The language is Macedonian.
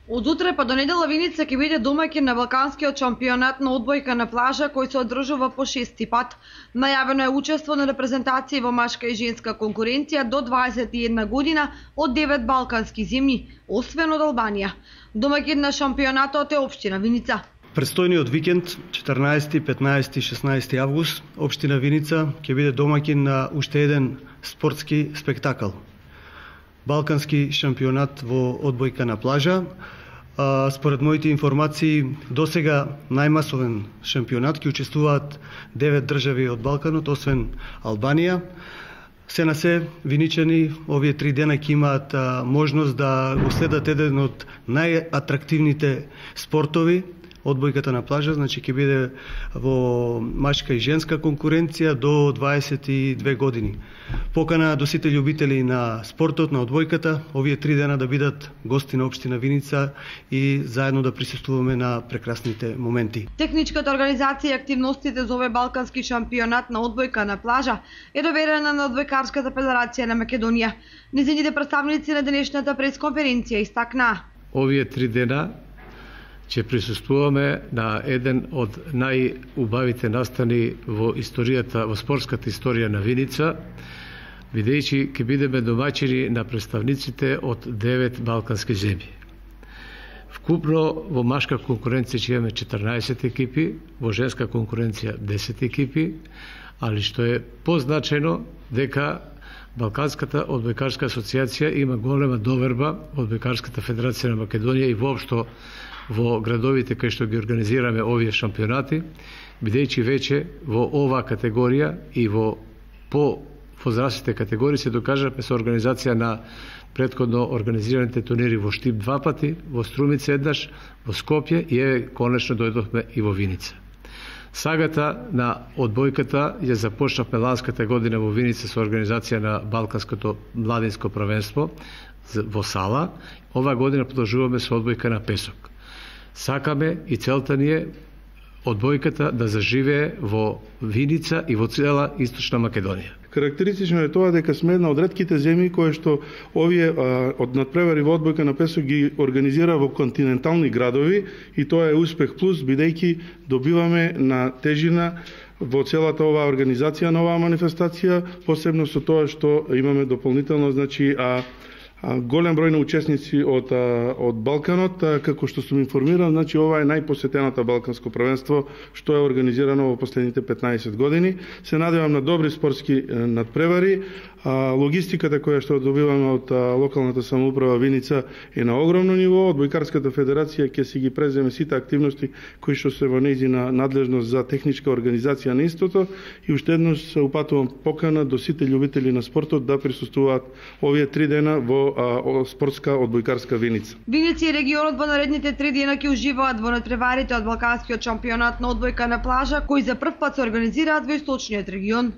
Од утре па до недела Виница ќе биде домаќин на Балканскиот шампионат на одбојка на плажа, кој се одржува по 6-ти пат. Најавено е учество на репрезентации во машка и женска конкуренција до 21 година од 9 балкански земји, освен од Албанија. Домаќин на шампионатот е општина Виница. Престојниот викенд, 14, 15 и 16 август, општина Виница ќе биде домаќин на уште еден спортски спектакл. Балкански шампионат во одбојка на плажа. Според моите информации, досега најмасовен шампионат ќе учествуваат 9 држави од Балканот, освен Албанија. Се на се, виничани овие 3 дена ќе имаат можност да го следат еден од најатрактивните спортови, одбојката на плажа, значи ќе биде во машка и женска конкуренција до 22 години. Покана до сите љубители на спортот, на одбојката, овие 3 дена да бидат гости на општина Виница и заедно да присуствуваме на прекрасните моменти. Техничката организација и активностите за овој балкански шампионат на одбојка на плажа е доверена на Одбојкарската федерација на Македонија. Незините представници на денешната пресконференција истакнаа: овие 3 дена ќе присуствуваме на еден од најубавите настани во историјата, во спортската историја на Виница, бидејќи ќе бидеме домаќини на представниците од 9 балкански земји. Вкупно во машка конкуренција ќе имаме 14 екипи, во женска конкуренција 10 екипи, али што е позначајно дека Балканската одбојкарска асоцијација има голема доверба од Одбојкарската федерација на Македонија и воопшто во градовите кај што ги организираме овие шампионати, бидејќи веќе во оваа категорија и во возрастните категории се докажавме со организација на претходно организираните турнири во Штип 2 пати, во Струмица еднаш, во Скопје и конечно дојдовме и во Виница. Сагата на одбојката ја започнавме ланската година во Виница со организација на Балканското младинско првенство во Сала. Ова година продолжуваме со одбојка на песок. Сакаме и целта ни е одбојката да заживее во Виница и во цела Источна Македонија. Карактеристично е тоа дека сме една од ретките земји кои што овие од надпревари во одбојка на песок ги организира во континентални градови и тоа е успех плюс, бидејќи добиваме на тежина во целата оваа организација на оваа манифестација, посебно со тоа што имаме дополнително, значи, голем број на учесници од Балканот, како што сум информиран, значи ова е најпосетената балканско првенство што е организирано во последните 15 години. Се надевам на добри спортски надпревари. Логистиката која што добиваме од локалната самоуправа Виница е на огромно ниво. Одбојкарската федерација ќе си ги преземе сите активности кои што се во нејзина надлежност за техничка организација на истото и уште еднаш се упатувам покана до сите љубители на спортот да присуствуваат овие 3 дена во спортска одбојкарска Виница. Виница и регионот во наредните 3 дена ќе уживаат во надпреварите од Балканскиот шампионат на одбојка на плажа, кои за прв пат се организираат во источниот регион.